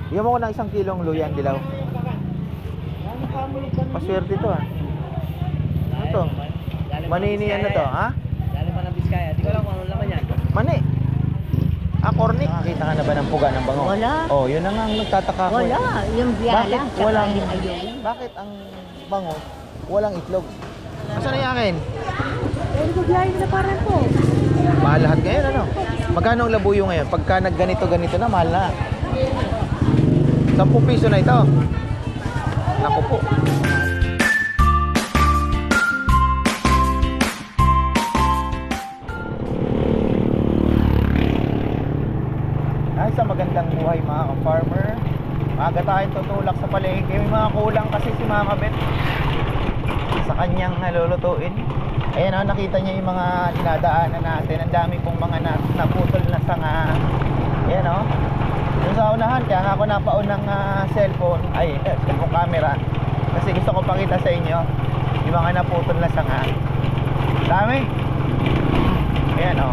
Bigyan mo ko ng 1 kilong luyan dilaw. Paswerte to ah. Ano to? Manini ano to, ha? Galing pa ng Biskaya. Di ko alam kung ano laman yan. Mani. Ah, cornic. Nakita ka na ba ng puga ng bango? Wala. Oh, yun na nga ang nagtataka ko. Wala, yung biyala. Bakit tsaka walang, yung ayun. bakit ang bango walang itlog? Saan na yung akin? Ayun ko biyahe na parang po. Mahal lahat ngayon, ano? Magkano ang labuyo ngayon? Pagka nagganito-ganito na, mahal na. 10 piso na ito. Naku po. Ay, sa magandang buhay mga ka-farmer. Maaga tayong tutulak sa palengke. May mga kulang kasi si Mama Beth sa kanyang nalulutuin. Ayan o, nakita niya yung mga dinadaanan natin. Ang dami pong mga naputol na sanga. Ayan o. Yung sa unahan, kaya nga ako napaon ng cellphone camera. Kasi gusto ko pakita sa inyo yung mga naputol na sanga. Dami. Ayan o.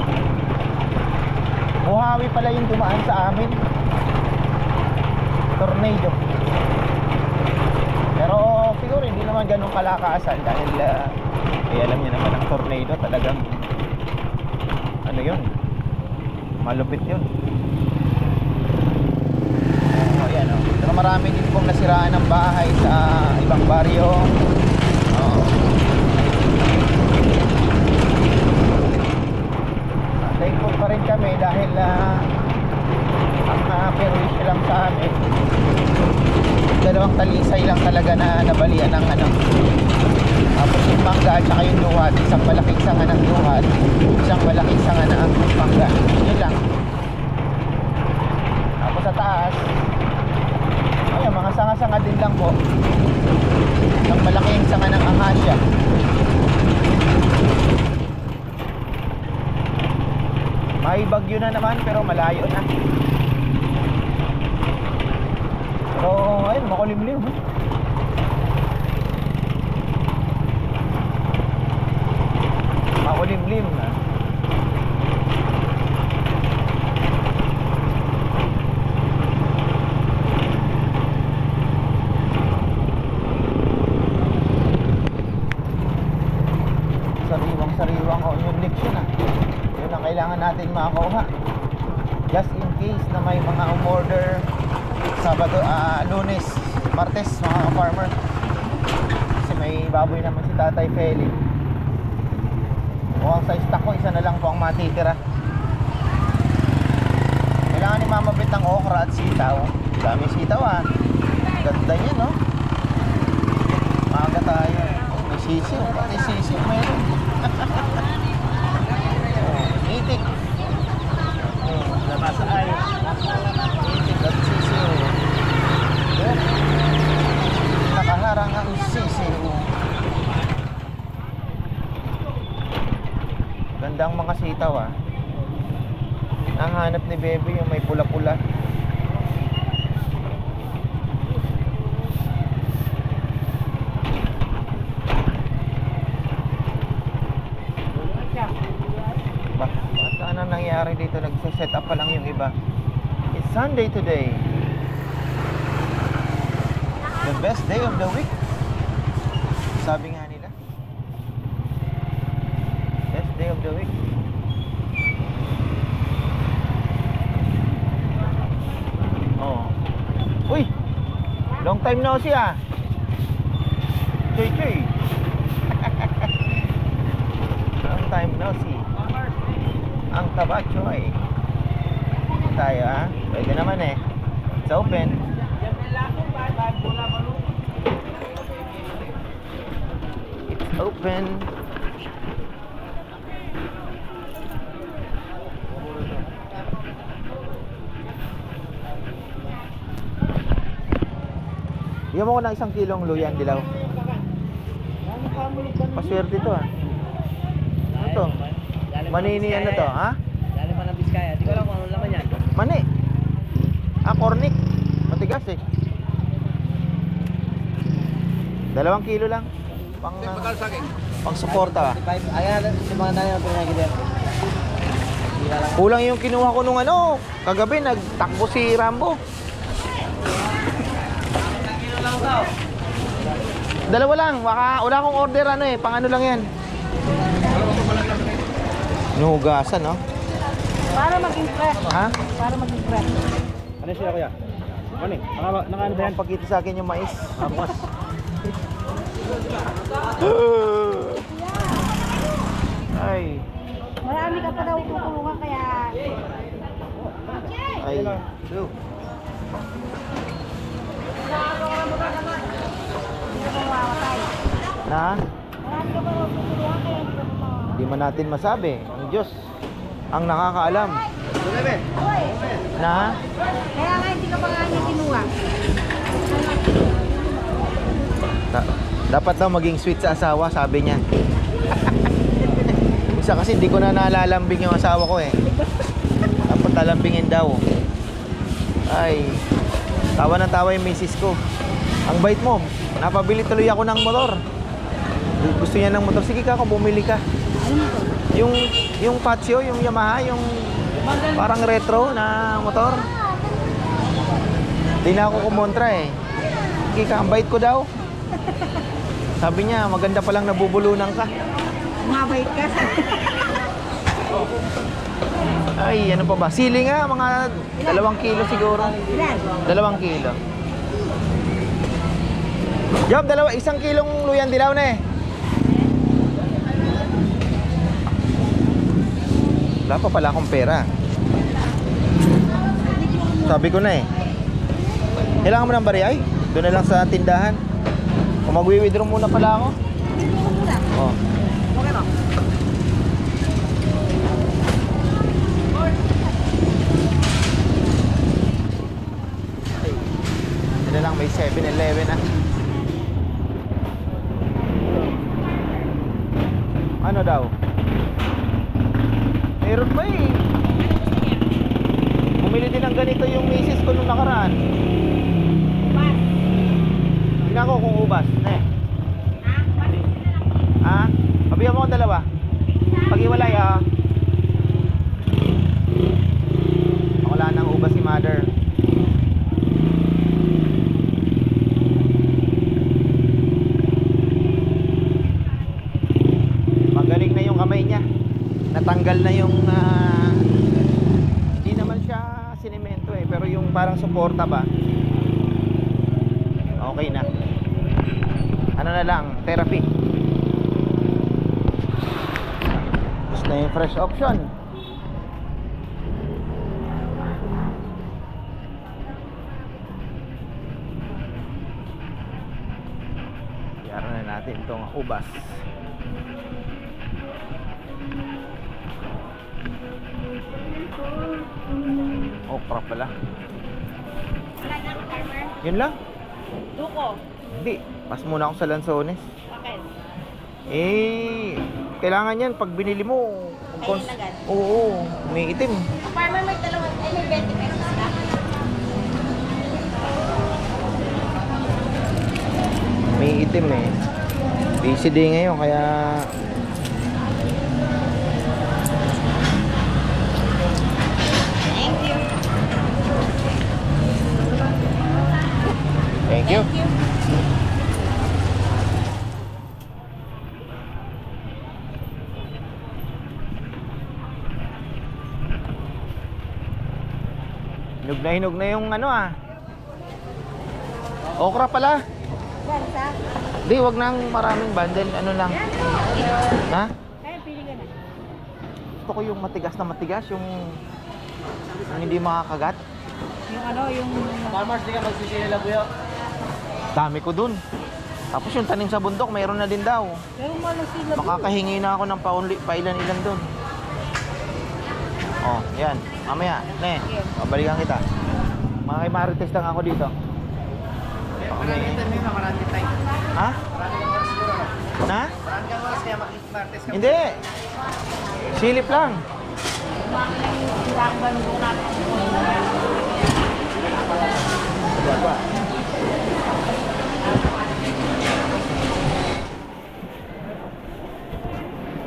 Buhawi pala yung dumaan sa amin. Tornado. Pero siguro hindi naman ganun kalakasan dahil alam niyo naman ang tornado talagang ano yun, malupit yun. Ayan o. Pero marami din pong nasiraan ng bahay sa ibang baryo. Thankful pa rin kami dahil ang perwisyo lang sa amin, 2 talisay lang talaga na nabalian ng ano. Tapos yung mangga at saka yung duhat, isang malaking sanga ng duhat, isang malaking sanga ng mangga. Yun lang. Tapos sa taas, ayun, mga sanga-sanga din lang po. Isang malaking sanga ng akasya. May bagyo na naman pero malayo na. Pero ayun, makulimlim. Makulimlim na. Sariwang onion leksyon ah. Yun ang kailangan natin makuha. Just in case na may mga umorder Sabado, Lunes, Martes mga farmer. Kasi may baboy naman si Tatay Feli. Mukhang sa stock ko, isa na lang po ang matitira. Kailangan ni Mama Beth ng okra at sitaw. Dami sitaw ah. Ganda niya no. Maaga tayo. May sisiw. May sisiw meron. Itik. Labasa ay. Itik at sisiw. Nakaharang ang sisiw. Gandang mga sitaw ah. Ang hanap ni Bebe yung may pula-pula. Ano nangyari dito? Nagse-set up pa lang yung iba. It's Sunday today. The best day of the week. Sabi nga nila. Best day of the week. Oh. Uy! Long time no see ah. Choy choy. Long time no see. Ang tabacho ay tayo ah. Pwede naman eh. It's open. It's open. Bigyan mo ko ng 1 kilong luyan dilaw. Paswerte to ah. Ano to? Manini ano to, ha? Galing pa ng Biskaya. Di ko alam kung ano laman yan. Mani. Ah, cornic. Matigas eh. 2 kilo lang. Pang suporta. Ayan, si mga nanay ang pinagigil. Kulang yung kinuha ko nung ano. Kagabi, nagtakbo si Rambo. Dalawa lang. Wala akong order ano eh. Pang ano lang yan. Nuhugasan, no? Para maging fresh. Ha? Para maging fresh. Ano sila kuya? Ano eh? Nakaano ba yan? Pakita sa akin yung mais. Bukas. Ay. Marami ka pa daw tutulungan kaya... Ay. Hindi ka mamamatay. Na? Marami ka pa daw tutulungan kaya hindi ka mamamatay. Hindi man natin masabi. Ang Diyos ang nakakaalam. Na? Kaya nga hindi ka pa nga niya kinuha. Dapat daw maging sweet sa asawa, sabi niya. Isa kasi hindi ko na nalalambing yung asawa ko eh. Dapat lalambingin daw. Ay, tawa ng tawa yung misis ko. Ang bait mo, napabili tuloy ako ng motor. Gusto niya ng motor, sige ka, bumili ka. Yung Patio, yung Yamaha, yung parang retro na motor. Hindi na ako kumontra eh. Sige ka, ang bait ko daw. Sabi niya, maganda palang nabubulunan ka. Mabait ka. Ay, ano pa ba? Sili nga, mga 2 kilo siguro. Ilan? 2 kilo. Job, 1 kilong luyan dilaw na eh. Wala pa pala akong pera. Sabi ko na eh. Kailangan mo ng bariyay? Doon na lang sa tindahan. Kung magwi-withdraw muna pala ako. Hindi mo muna. Oh. Okay ba? Ito na lang, may 7-Eleven ah. Ano daw? Meron pa eh. Bumili din ng ganito yung misis ko nung nakaraan. Ubas. Tingnan ko kung ubas. Ah? Pabihan mo ko 2. Pag-iwalay ah. Wala nang ubas si mother. Magaling na yung kamay niya. Natanggal na yung hindi naman siya sinemento eh, pero yung parang suporta ba okay na. Ano na lang, therapy. Gusto na yung fresh option. Yaran na natin itong ubas. Okra pala. Wala na, farmer. Yun lang? Duko. Hindi. Pas muna ako sa Lanzones. Bakit? Eh, kailangan yan pag binili mo. Ayun agad? Oo, may itim. Farmer may 20 pesos na. May itim eh. Busy day ngayon kaya Thank you. thank you. Hinog na yung ano ah. Okra pala. Gansa. Di, wag nang maraming bundle. Ano lang. Ha? Kaya pili ka na. Gusto ko yung matigas na matigas. Yung hindi makakagat. Yung ano, yung... Farmers, di ka magsisila buyo. Dami ko dun. Tapos yung tanim sa bundok, mayroon na din daw. Pero malang sila. Makakahingi na ako ng pailan-ilan dun. Oh, yan. Mamaya, ne. Babalikan kita. Mga kay Marites lang ako dito. Marami tayo, marami tayo. Ha? Na? Marami kang oras kaya makikmartes ka. Hindi. Silip lang.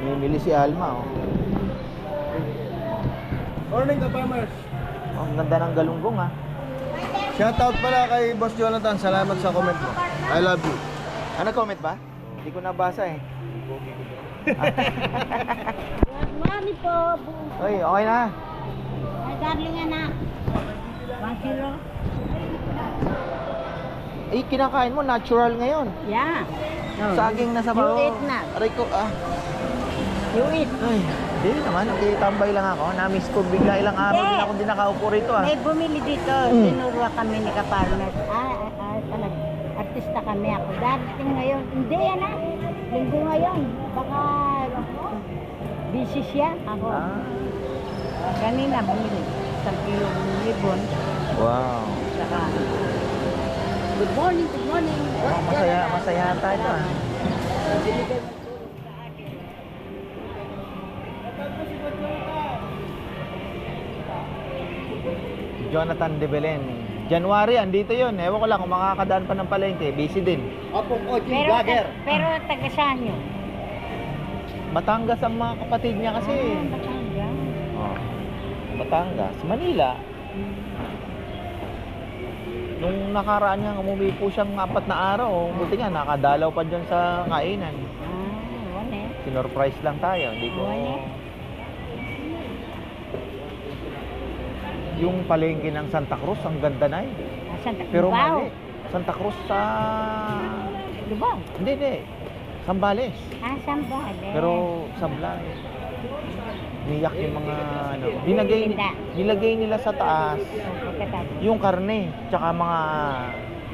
Mimili si Alma, oh. Morning ka, farmers. Oh, ang ganda ng galunggong, ah. Shoutout pala kay Boss Jonathan. Salamat sa comment mo. I love you. Ano comment ba? Hindi ko nabasa eh. Mami po. Oy, okay na. Ay, darling anak. 1-0. Eh, kinakain mo, natural ngayon. Yeah. Saging na sabaw. You eat na. Aray ko, You eat. Ay, hindi naman. Tambay lang ako. Na-miss ko bigla ilang araw Hindi. din ako din nakaupo rito ah. May bumili dito. Tinuro kami ni Kaparmer. Talaga. Artista kami ako. Dating ngayon. Hindi yan ah. Linggo ngayon. Baka busy siya. Ako. Kanina bumili. 1 kilong libon. Wow. Saka. Good morning, good morning. Oh, masaya tayo ah. Jonathan De Belen. January, andito yun. Ewan ko lang kung makakadaan pa ng palengke. Busy din. Pero taga saan yun? Batangas ang mga kapatid niya kasi. Batangas. Oh. Batangas. Manila. Nung nakaraan niya, umuwi po siyang 4 na araw. Buti nga, nakadalaw pa dyan sa kainan. Wala. Sinurprise lang tayo. Hindi ko... Wala. Yung palengke ng Santa Cruz, ang ganda na eh. Santa Pero Cubao. mali. Santa Cruz sa... Cubao. Hindi. Sambales. Sambales. Pero sablay. Niyak yung mga ano. Tinda. Nilagay nila sa taas Pagkatapos. yung karne, tsaka mga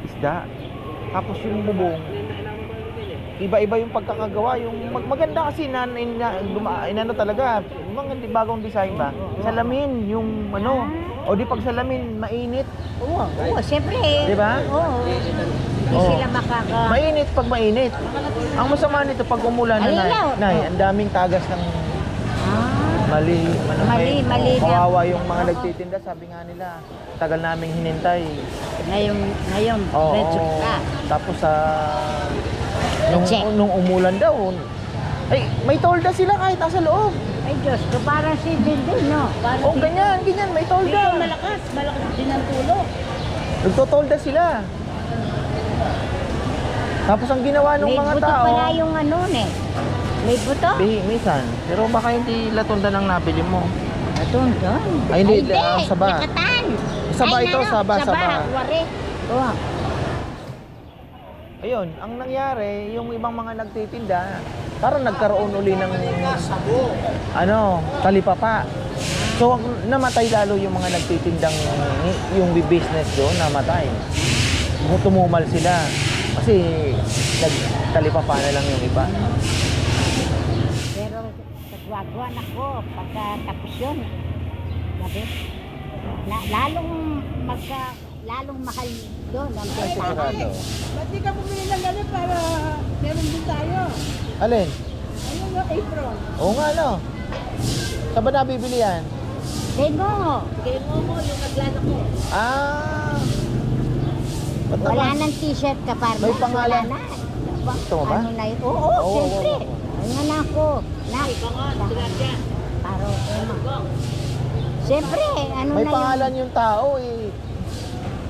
isda. Tapos yung bubong, iba-iba yung pagkakagawa. Yung maganda kasi inano talaga, mga bagong design ba? Salamin, yung ano. O di pag salamin, mainit. Oo, siyempre. Di ba? Oo. Hindi Oo. sila makaka... Mainit pag mainit. Ang masama nito pag umulan na Alinaw. ang daming tagas ng mali Mali na. kawawa yung mga nagtitinda. Sabi nga nila, tagal naming hinintay. Ngayon, Oo. medyo ka. Tapos Check. nung umulan daw, ay, may tolda sila kahit nasa loob. Ay Diyos ko, parang si Dindin, no? Parang Oh, ganyan, may tolda. malakas din ang tulog. Nagtotolda sila. Tapos ang ginawa ng May mga buto tao, pala yung ano, May buto? minsan. Pero baka hindi latunda lang nabili mo. Natundon. Ay, hindi, saba. Yakatan. Saba ito, saba. Wari. Oo. Ayun, ang nangyari, yung ibang mga nagtitinda, parang nagkaroon uli ng talipapa. So, namatay lalo yung mga nagtitindang yung business doon, namatay. Tumumal sila. Kasi nagtalipapa na lang yung iba. Pero nagwagwan ako pagkatapos yun. Sabi, lalong mahal doon ang bentahan. Ba't di ka bumili ng gano'n para meron din tayo? Alin? Ayun yung apron. Oo nga, no? Saan ba nabibili yan? Dengo. Mo, yung naglala ko. Ah! Ba't Wala naman? nang t-shirt ka para. May pangalan. Wala na. Gusto mo ba? Ano na yun? Oo, Oo, siyempre. oo. Ano na ako? Paro, siyempre, ano May na pangalan yung tao eh.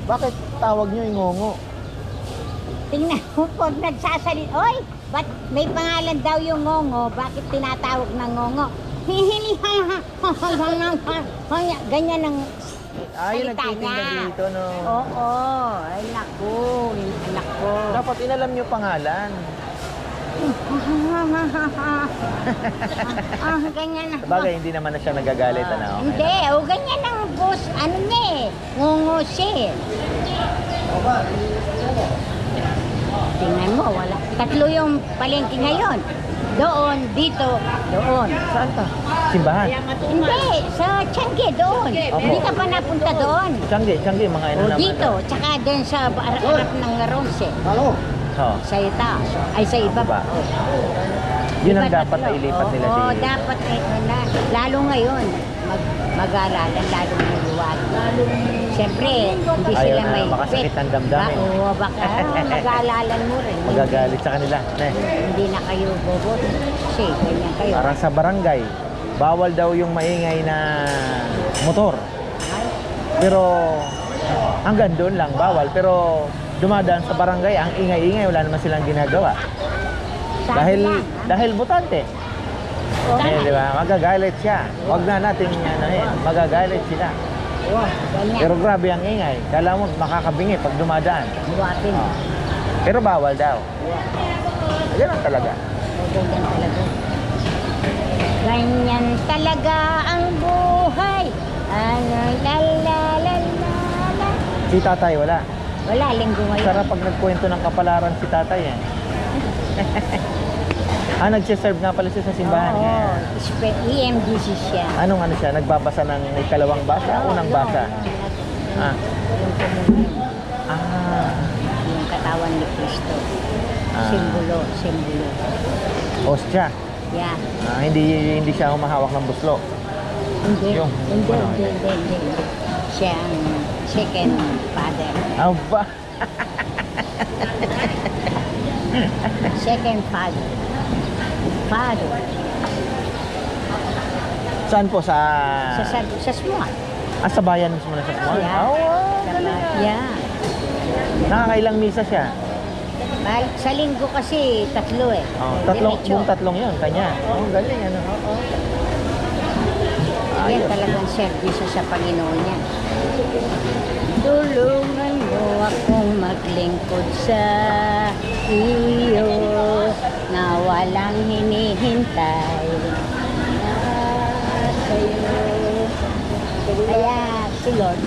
Bakit tawag nyo ingongo? Tingnan mo, pag nagsasalit, oy, ba't may pangalan daw yung ngongo? Bakit tinatawag na ngongo? Hihili, ganyan ang Ay, salita nagtitinda niya. dito, no? Oo, ay naku, yung anak ko. Dapat inalam nyo pangalan. Ganyan na. Sabagay, hindi naman na siya nagagalit, ano? Okay. Hindi, ganyan ang boss, ano niya eh, ngongo siya eh. Tingnan mo, wala. 3 yung palengke ngayon. Doon, dito, doon. Saan ka? Simbahan? Hindi, sa Tiangge, doon. Opo. Hindi ka pa napunta doon. Tiangge, mga ino O naman. dito, tsaka doon sa harap ng Ronce. Oh, Sa itaas, ay sa ibaba. yun ang Iba dapat na tatlo. ilipat nila Oo, dito. dapat lalo ngayon, mag-aaralan, lalo luluwag. Siyempre, hindi Ayaw sila na may makasakit ng damdamin. Oo, baka mag-aalalan mo rin. Magagalit sa kanila. Hindi na kayo boboto. Kasi ganyan kayo. Parang sa barangay, bawal daw yung maingay na motor. Ay, Pero Hanggang doon lang, bawal. Pero dumadaan sa barangay, ang ingay-ingay, wala naman silang ginagawa. Sabi Dahil lang, dahil butante. Eh, di ba? Magagalit siya. Huwag na natin magagalit sila. ganyan. Pero grabe ang ingay. Kala mo makakabingi pag dumadaan. Buwatin. Oh. Pero bawal daw. Ganun talaga. Ganyan talaga. Ganyan talaga ang buhay. Ano, la. Si tatay wala. Wala, linggo ngayon. Sarap pag nagkwento ng kapalaran si tatay eh. Nagsiserve nga pala siya sa simbahan. Oo, EMDC siya. Anong ano siya? Nagbabasa ng ikalawang basa? Unang basa? Ah. Yung komunyon. Ah. Yung katawan ni Kristo. Ah. Simbolo. Ostya. Yeah. Hindi siya humahawak ng buslo. Hindi. Yung, Hindi. ano, Siya ang second father. Aba. Second father. Saan po? Sa Small. sa bayan mismo na sa Puan? Yeah. Oh, Yeah. nakakailang misa siya? Sa linggo kasi tatlo eh. Oh, Diretso. yung tatlong yun, kanya. Oh, galing ano. Yan talagang servisyo sa Panginoon niya. Tulungan mo akong maglingkod sa iyo na walang hinihintay sa'yo. Kaya si Lord,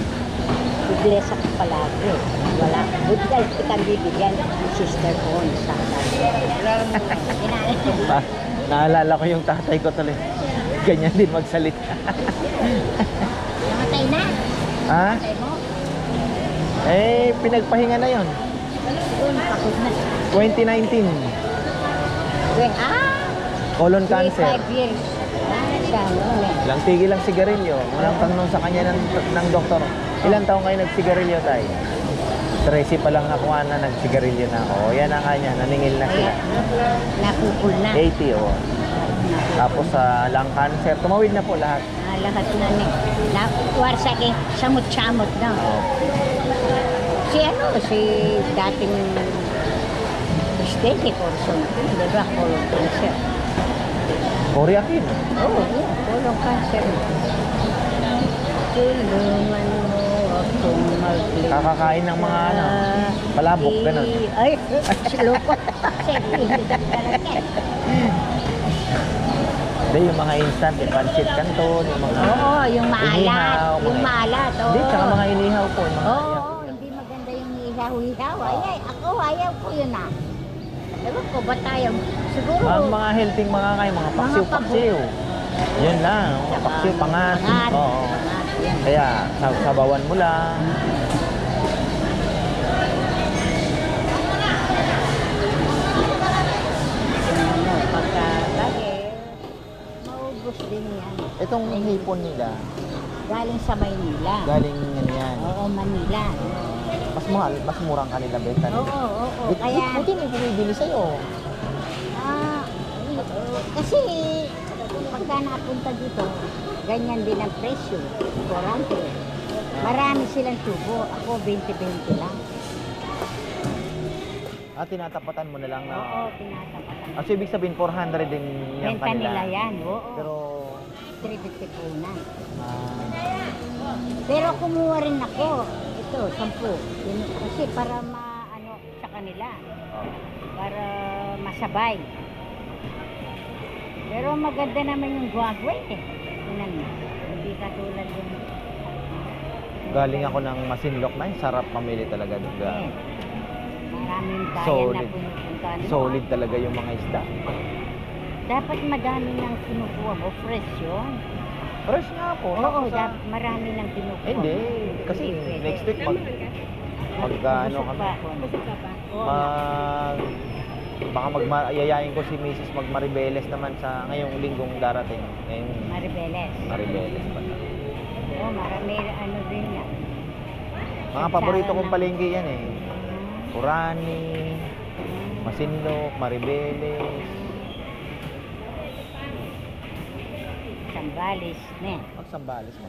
i-bless ako palagi. Wala. Good health kitang bibigyan ng sister ko sa Naalala ko yung tatay ko tuloy. Ganyan din magsalita. Namatay na. Ha? Namatay mo. Eh, pinagpahinga na yon. Doon, pagod na. 2019. Colon cancer. 5 years. Siya, noon eh. Lang tigil lang sigarilyo. Walang tanong sa kanya ng doktor. Ilang taong kayo nagsigarilyo tayo? 13 pa lang nakuha na nagsigarilyo na ako. Yan ang kanya, naningil na sila. Napupul na. 80 oh. Tapos sa lung cancer, tumawid na po lahat. Lahat na ni. Warsa kay samot-samot na. Oh. Si dating steady person. Diba, colon cancer. Koreakin. Oo, colon cancer. Tulungan mo akong maglingkod. Kakakain ng mga palabok, ganun. Ay, loko. Hindi, yung mga instant, yung pancit canton, yung mga Oo, yung maalat. inihaw, Yung maalat, oo. Hindi, tsaka mga inihaw po. Yung mga Oo, hindi maganda yung ihaw-ihaw. Ay, ako ayaw ko yun ah. Ewan ko, ba tayo? Siguro. Ang mga healthy mga kain, mga paksiw-paksiw. Yun lang, mga paksiw, pangat. Oo. Yan. Kaya, sabawan mo lang. Ano, pagka lagi, maubos din yan. Itong hipon nila, Galing sa Maynila. galing yan. Oo, Manila. Mas mahal, mas murang kanila benta nila. Oo. Kaya, Buti may bumibili sa'yo. kasi, pagka napunta dito, ganyan din ang presyo. 40. Marami silang tubo. Ako, 20-20 lang. Tinatapatan mo na lang na. Oo, pinatapatan. So, ibig sabihin, 400 din yung Benta kanila. nila yan, oo. Pero, 350 po na. ah, Pero kumuha rin ako. Ito, 10. Kasi para maano sa kanila. oh. Para masabay. Pero maganda naman yung guagway eh. Tinan mo. Hindi katulad yung Galing ako ng Masinloc na, sarap pamili talaga doon. eh. Maraming bayan na Solid. pinupunta. Solid talaga yung mga isda. Dapat madami nang kinukuha mo. Fresh yun. Fresh nga po. Oo, Tapos, dapat marami nang kinukuha. hindi, kasi Hindi pwede. next week ano Busog kami. pa ako. Oo, Baka yayain ko si Mrs. Magmaribeles naman sa ngayong linggong darating. Ngayong Maribeles. Maribeles pa. Oo, marami ano din yan. Mga paborito kong palengke yan eh. Purani, Masinloc, Maribeles. Sambales, ne. Magsambales mo.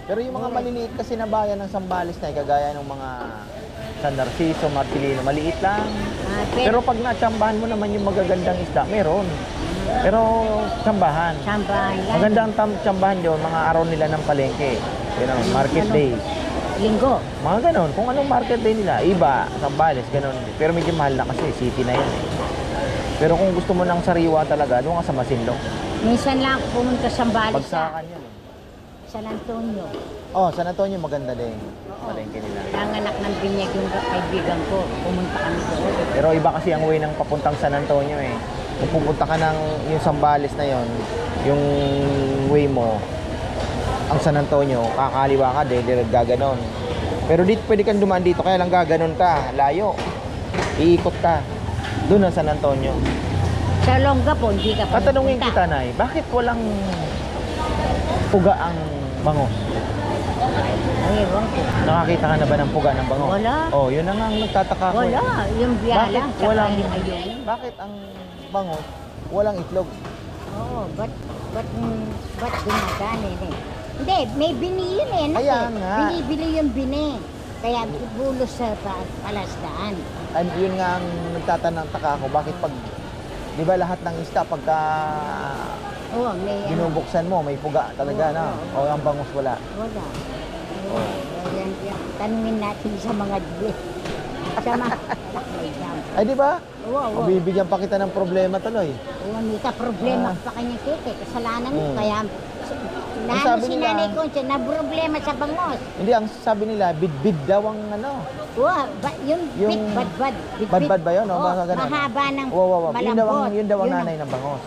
Pero yung mga maliliit kasi na bayan ng Zambales na kagaya ng mga San Narciso, Marcelino, maliit lang. Pero pag natsambahan mo naman yung magagandang isda, meron. Pero tsambahan. Sambahan yan. Magandang tsambahan yun, mga araw nila ng palengke. Yun ang market day. Linggo. Mga ganon, kung anong market day nila, iba, Zambales, ganon. Pero medyo mahal na kasi, city na yan eh. Pero kung gusto mo ng sariwa talaga, doon ka sa Masinloc. Minsan lang ako pumunta sa Zambales Bagsakan yan eh. San Antonio. Oh, San Antonio maganda din. Palengke nila. Nanganak ng binyag yung kaibigan ko. Pumunta kami doon. Pero iba kasi ang way ng papuntang San Antonio eh. Kung pupunta ka ng yung Zambales na yon, yung way mo, ang San Antonio, kakaliwa ka, direct gaganon. Pero dito pwede kang dumaan dito, kaya lang gaganon ka, layo. Iikot ka. Doon ang San Antonio. Sa Longga po, hindi ka pa Tatanungin pumunta. kita, Nay, bakit walang puga ang bangos? Ay, ewan ko. Nakakita ka na ba ng puga ng bangos? Wala. Oh, yun na nga ang nagtataka ko. Wala. Yung biya Bakit lang. tsaka walang, yung ayun. bakit ang bangos walang itlog? Oo, ba't gumagana eh? Hindi, may bini yun eh. anak, Kaya eh. nga. Binibili yung bini. Kaya bulos sa palasdaan. And yun nga ang nagtatanong-taka ako, bakit pag, di ba lahat ng isda pagka Oo, may ano. binubuksan mo, may puga talaga na. O ang bangus wala. Wala. Oo. Yan. Tanungin natin sa mga dibi. Sa mga Ay di ba? Oo. Bibigyan pa kita ng problema tuloy. Oo, may problema pa kanya kete. Kasalanan mo. Kaya Ang naano sabi si nila- Nanay Concha na problema sa bangos. Hindi, ang sabi nila, bid-bid daw ang ano. Oo, yung Yung bad-bad. Bad-bad ba yun? O, Oo, baka ganun? mahaba ng Wow. malambot. Yun daw ang Yun nanay ng bangos.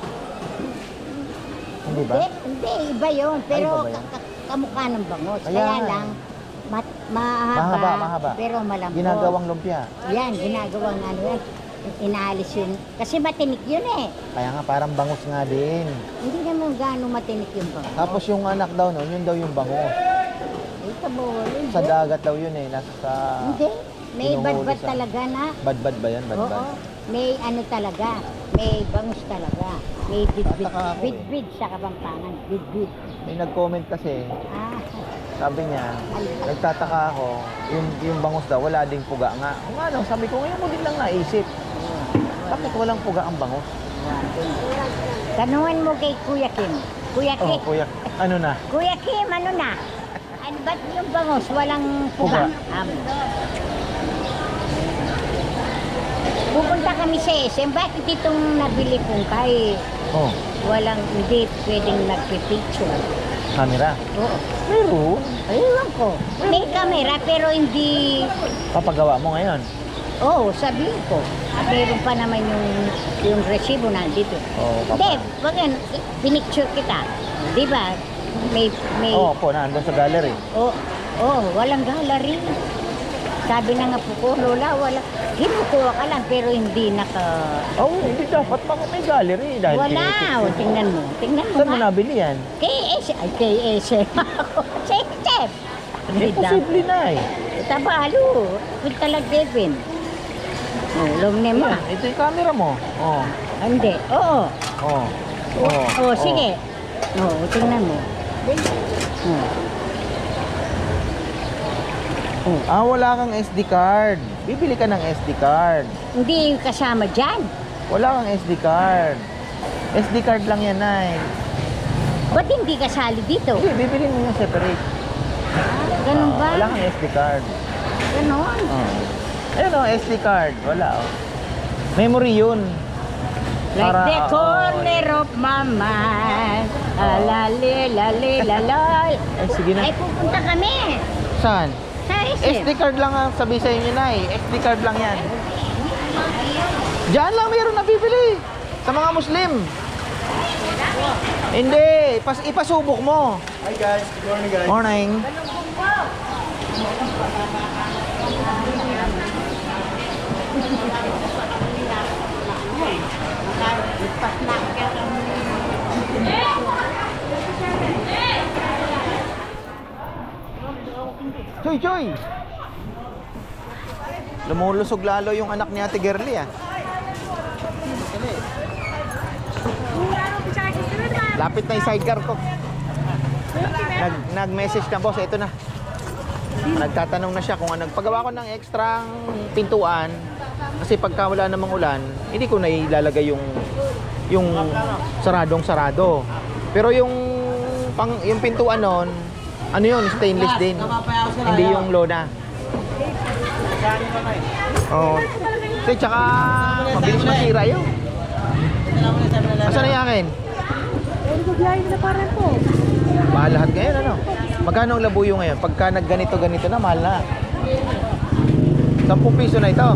Hindi ba? Hindi, iba yun. Pero iba ba yun? kamukha ng bangos. Kaya Kaya nga. lang, mahaba, Mahaba. pero malambot. Ginagawang lumpia. Yan, ginagawang ano yan. Inaalis yun. Kasi matinik yun eh. Kaya nga parang bangus nga din. Hindi naman gaano matinik yung bangos. Tapos yung anak daw nun, yun daw yung bangus. Ito mo, hindi. Sa dagat daw yun eh, nasa sa... Hindi. May Pinuhuli badbad sa- talaga na. Badbad ba yan? Badbad? Oo. May ano talaga. May bangus talaga. May bidbid. Tataka ako eh. Bidbid sa Kapampangan. Bidbid. May nag-comment kasi, Ah, sabi niya, nagtataka ako, yung bangus daw, wala ding puga nga. Kung ano, sabi ko, ngayon mo din lang naisip. Bakit walang puga ang bangus? tanungan mo kay Kuya Kim. Kuya Oh, Kim. kuya, ano na? Kuya Kim, ano na? Ano ba't yung bangus walang puga? Puga. Pupunta kami sa SM. Bakit itong nabili kong kay Oh, walang, hindi pwedeng nagpipicture? camera. Oo. Pero, Ewan ko. May camera pero hindi... papagawa mo ngayon. Oo, sabihin ko. Meron pa naman yung resibo nandito. Oo, Hindi, wag yan. Pinicture kita. Di ba? May... Oo, po, nandun sa gallery. Walang gallery. Sabi na nga po ko, Lola, wala. Kinukuha ka lang pero hindi Oh, hindi dapat may gallery. Dahil Wala. O, tingnan mo. Tingnan mo Saan mo nga. nabili yan? KS. Ay, KS. Chef. Imposible na eh. Tabalo. Punta lang, Devin. Long name mo. Yan, ito yung camera mo. Oh, Hindi. Oo. oh, oh. Oo, sige. Oo, tingnan mo. Ah, wala kang SD card. Bibili ka ng SD card. Hindi kasama dyan. Wala kang SD card. SD card lang yan, Nay. Ba't hindi kasali dito? Hindi, bibili mo yung separate. Ganun ba? Wala kang SD card. Ganon. Ayun o, SD card. Wala o. Memory yun. Like Para, the corner of my mind. Alali, lali, lalay. Ay, sige na. Ay, pupunta kami. Saan? Sa SM. SD card lang ang sabi sa inyo, Nay. SD card lang yan. Diyan lang meron na bibili. Sa mga Muslim. Hindi. Ipasubok mo. Hi guys, good morning guys. Morning. Choy, Choy! Lumulusog lalo yung anak ni Ate Gerly ah. Lapit na yung sidecar ko. Nag-message na, boss, ito na. Nagtatanong na siya kung ano. Paggawa ko ng extrang pintuan, kasi pagka wala namang ulan, hindi ko na ilalagay yung saradong sarado. Pero yung pintuan nun, ano yun, stainless din. Hindi yung lona. Oo. Kasi tsaka mabilis masira yun. Asan na yung akin? Nagbiyahe na parang po. Mahal lahat ngayon, ano? Magkano ang labuyo ngayon? Pagka nagganito-ganito na, mahal na. 10 piso na ito.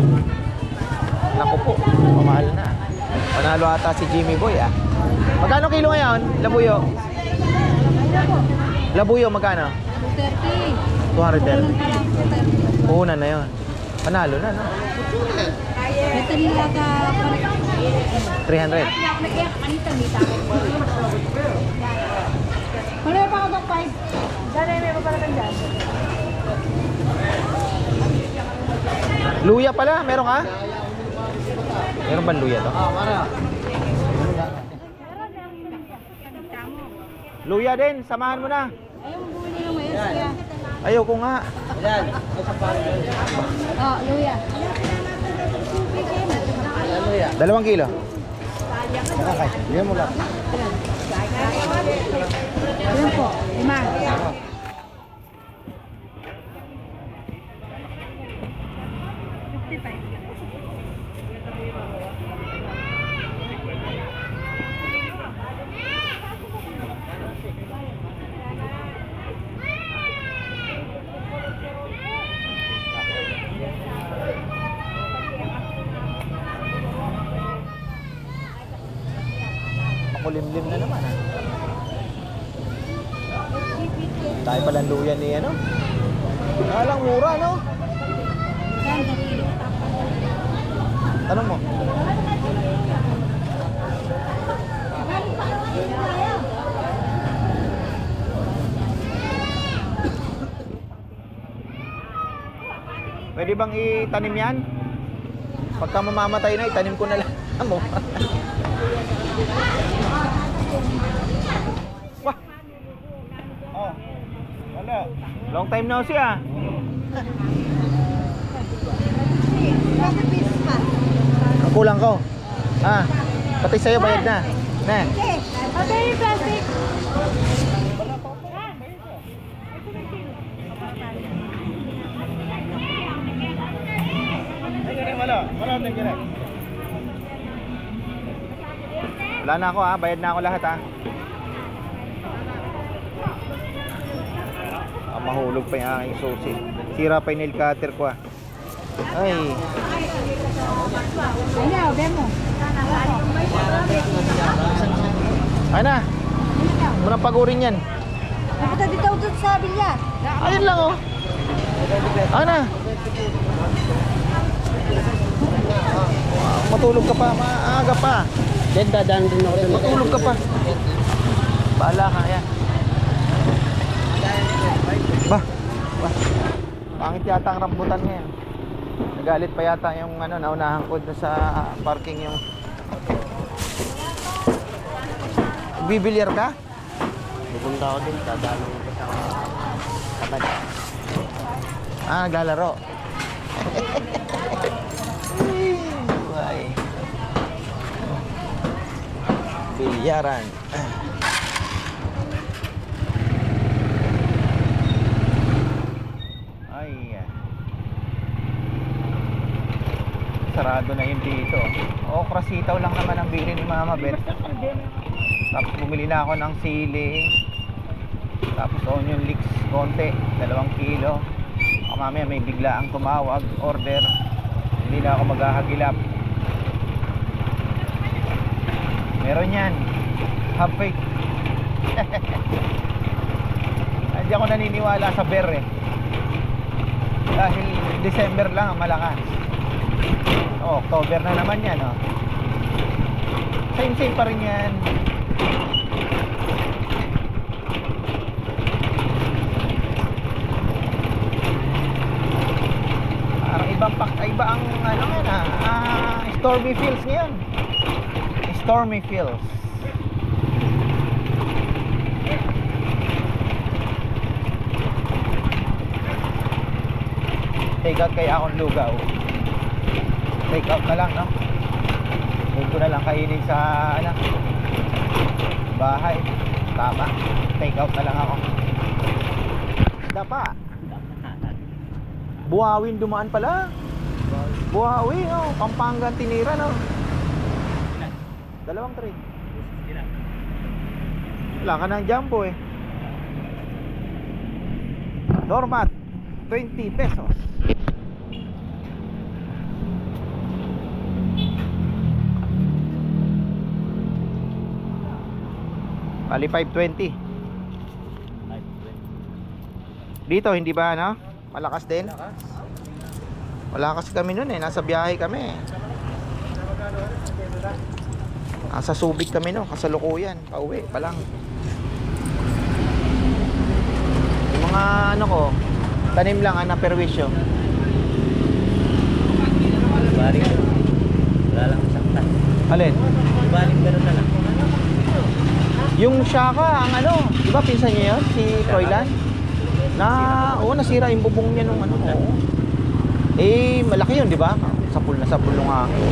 Naku po, mamahal na. Panalo ata si Jimmy Boy, ah. Magkano kilo ngayon? Labuyo? Labuyo, magkano? 230. Una na yun. Panalo na, no? Ito nila ka 300. Wala pa ako ng 5. Dali, may papalakan dyan. Luya pala, meron ka? Meron ba luya to? Luya din, samahan mo na. Ayaw mo bumili ng mais kaya. Ayoko nga. Oh, luya. 2 kilo. Bigyan mo lang. Ilan po? 5. Makulimlim na naman, ha? Tayo palang luya ni ano? Alang mura, no? Tanong mo. Pwede bang itanim yan? Pagka mamamatay na, itanim ko na lang. Amo. Wah. Oh. Wala. Long time no see, ah. Ang kulang ko. Ah. Pati sa'yo bayad na. Ne. Okay, yung plastic. Wala na ako, ha. Bayad na ako lahat, ha. Mahulog pa yung aking susi. Sira pa yung nail cutter ko, ah. Ay. Ayaw, demo. Ay na. Muna pagurin yan. Napunta dito ako sa bilya. Ayun lang, oh. Ay na. Matulog ka pa. Maaga pa. Dadaan din ako. Matulog ka pa. Bahala ka, yan. Bah. Pangit yata ang rambutan ngayon. Nagalit pa yata yung ano, naunahan ko na sa parking yung bibilyar ka? Pupunta ako din. Dadaan ako sa kapag. Naglalaro. Buhay. Bilyaran. Sarado na yun dito. Okra sitaw lang naman ang bili ni Mama Beth. Tapos bumili na ako ng sili. Tapos onion leeks konti, 2 kilo. O mamaya may bigla ang tumawag, order. Hindi na ako maghahagilap. Meron yan. Have faith. Hindi ako naniniwala sa bear, eh. Dahil December lang ang malakas. October na naman yan, oh. Same pa rin yan. Parang iba ang ano yan, Stormy Fields ngayon. Stormy Fields. take out kaya akong lugaw. Take out na lang, no? Huwag ko na lang kainin sa ano, bahay. Tama, take out na lang ako. Dapa. Buhawin dumaan pala. Buhawi, oh, Pampangan tinira, no? 2 trade. Wala ka ng jumbo eh. Dormat 20 pesos. Bali 520. Dito hindi ba ano? Malakas din? Wala kasi kami noon eh, nasa biyahe kami. Nasa Subic kami noon, kasalukuyan, pauwi pa lang. Yung mga ano ko, tanim lang na perwisyo. Baling. Wala lang saktan. Alin? Baling pero na lang. Yung Shaka, ang ano, di ba pinsan niya yun? Si Froilan? Nasira yung bubong niya nung ano, oo. Eh, malaki yun, di ba? Sapul na sapul nung hangin.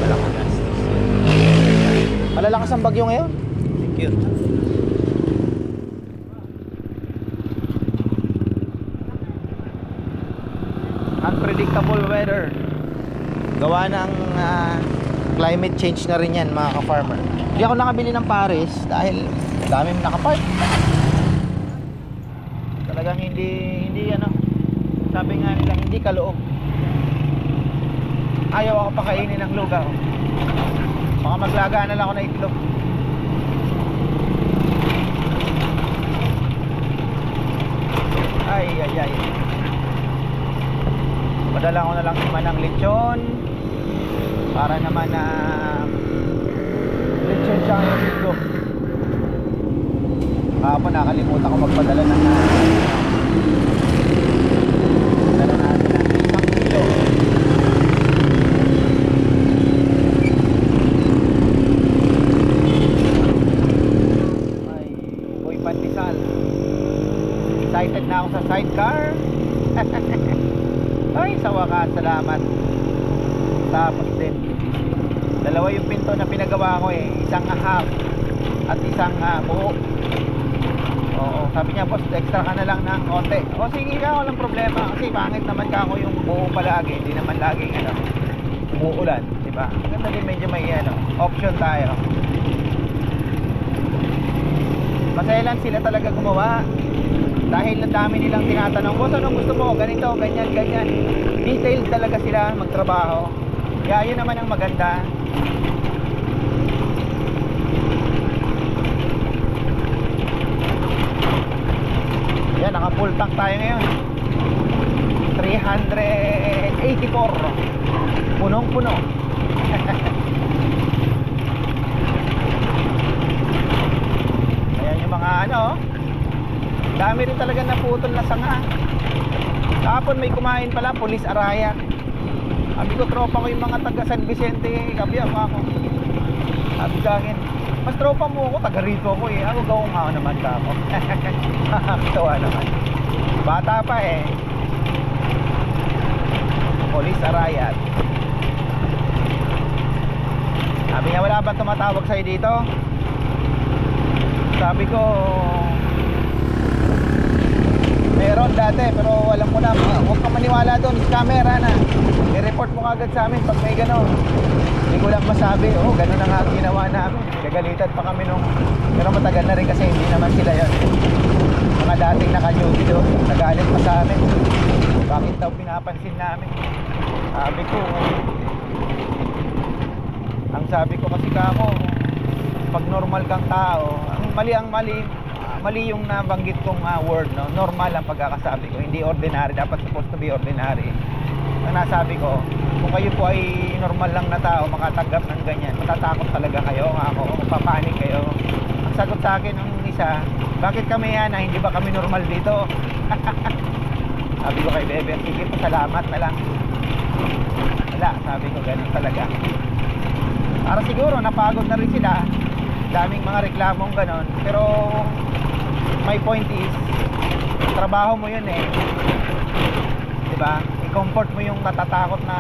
Malalakas ang bagyo ngayon. Thank you. Unpredictable weather. Gawa ng climate change na rin yan, mga ka-farmer. Hindi ako nakabili ng Paris dahil daming nakapark. Talagang hindi ano, sabi nga nila hindi kaloob. Ayaw ako pakainin ng lugaw. Baka maglaga na lang ako ng itlog. Ay. Padala ko na lang naman ng lechon para naman na lechon siya yung itlog. Kahapon nakalimutan ko magpadala ng dala natin ng 1 kilo. Ay, boy pandesal. Excited na ako sa sidecar. Ay, sa wakas, salamat. Tapos din, dalawa yung pinto na pinagawa ko eh. Isang half at isang buo. Oo, sabi niya, boss, extra ka na lang ng konti. O sige ka, walang problema. Kasi pangit naman ka ako yung buo palagi. Hindi naman laging ano, umuulan, diba? Ganda din, medyo may ano, option tayo. Maselan sila talaga gumawa. Dahil ang dami nilang tinatanong, boss, anong gusto mo? Ganito, ganyan, ganyan. Detailed talaga sila magtrabaho. Kaya yun naman ang maganda. Yan, naka full tank tayo ngayon. 384. Punong-puno. Ayan yung mga ano, dami rin talaga naputol na sanga. Kahapon may kumain pala, Police Araya. Sabi ko, tropa ko yung mga taga San Vicente, kabiyak ako. Sabi sa akin, mas tropa mo ako, taga rito ako eh. Ako gawang nga naman ka ako. Tawa naman. Bata pa eh. Police Araya. Sabi niya, wala ba tumatawag sa'yo dito? Sabi ko, meron dati, pero alam mo na, huwag kang maniwala doon, camera na. I-report mo agad sa amin pag may gano'n. Hindi ko lang masabi, gano'n na nga ang ginawa namin. Gagalitan pa kami nung, pero matagal na rin kasi hindi naman sila yun. Mga dating naka-duty doon, nagalit pa sa amin. Bakit daw pinapansin namin? Sabi ko, ang sabi ko kasi kako, pag normal kang tao, ang mali yung nabanggit kong word, no? Normal ang pagkakasabi ko, hindi ordinary. Dapat supposed to be ordinary. Ang nasabi ko, kung kayo po ay normal lang na tao, makatanggap ng ganyan, matatakot talaga kayo, ako, mapapanik kayo. Ang sagot sa akin ng isa, bakit kami yan, hindi ba kami normal dito? Sabi ko kay Bebe, sige po, salamat na lang. Wala, sabi ko, ganun talaga. Para siguro, napagod na rin sila. Daming mga reklamong ganon. Pero my point is, trabaho mo yun eh, diba? i-comfort mo yung natatakot na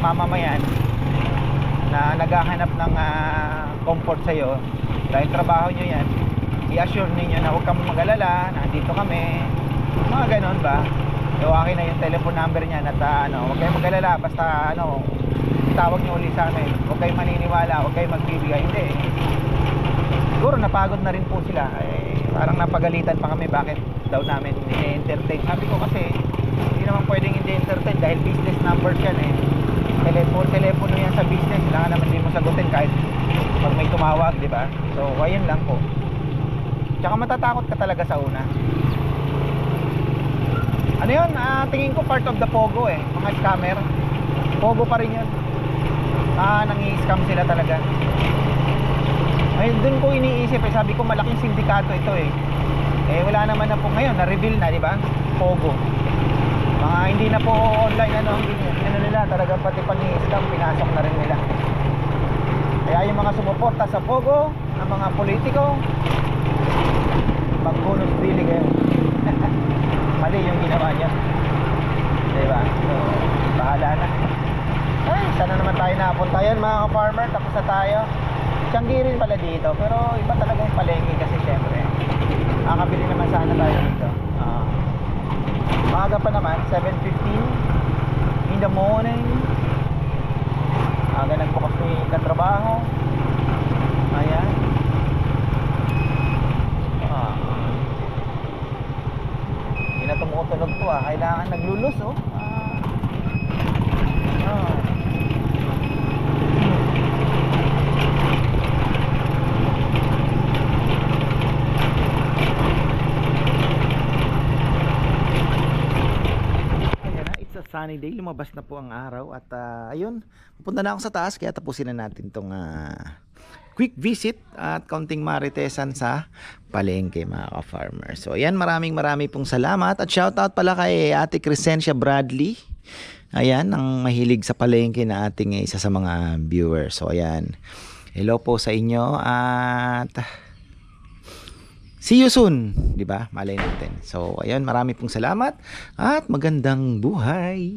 mamamayan na naghahanap ng comfort sa'yo dahil trabaho nyo yan. I-assure ninyo na huwag kang mag-alala, nandito kami, mga ganon ba. Iwakin na yung telephone number niya at huwag kayong mag-alala, basta tawag nyo ulit sa amin, huwag kayong maniniwala, huwag kayong magbibigay. Hindi, siguro napagod na rin po sila, parang napagalitan pa kami bakit daw namin i-entertain. Sabi ko kasi hindi naman pwedeng hindi entertain dahil business numbers yan telepono yan sa business, kailangan naman hindi mo sagutin kahit pag may tumawag, di ba? So ayun lang po. Tsaka matatakot ka talaga sa una. Ano yun? Tingin ko part of the Pogo mga scammer. Pogo pa rin yun. Nangi-scam sila talaga. Ay, dun ko iniisip sabi ko malaking sindikato ito wala naman na po ngayon, na-reveal na, di ba? Pogo. Mga hindi na po online nila, talaga pati pang-scam, pinasok na rin nila. Kaya yung mga sumuporta sa Pogo, ang mga politiko, magkunos bili kayo. Mali yung ginawa niya. Di ba? So, bahala na. Ay, sana naman tayo napunta yan mga ka-farmer, tapos na tayo. Tianggi rin pala dito, pero iba talaga yung palengke kasi syempre nakakabili naman sana tayo dito. Maaga pa naman, 7:15 in the morning. Aga nagbukas ni katrabaho. Ayan. Hindi na tumutunog to kailangan naglulus sunny day, lumabas na po ang araw at ayun, pupunta na ako sa taas kaya tapusin na natin tong quick visit at kaunting maritesan sa palengke mga ka-farmer. So ayan, marami pong salamat at shoutout pala kay Ate Crescencia Bradley. Ayan, ang mahilig sa palengke na ating isa sa mga viewers. So ayan, hello po sa inyo at see you soon, di ba? Malay natin. So, ayun, marami pong salamat at magandang buhay.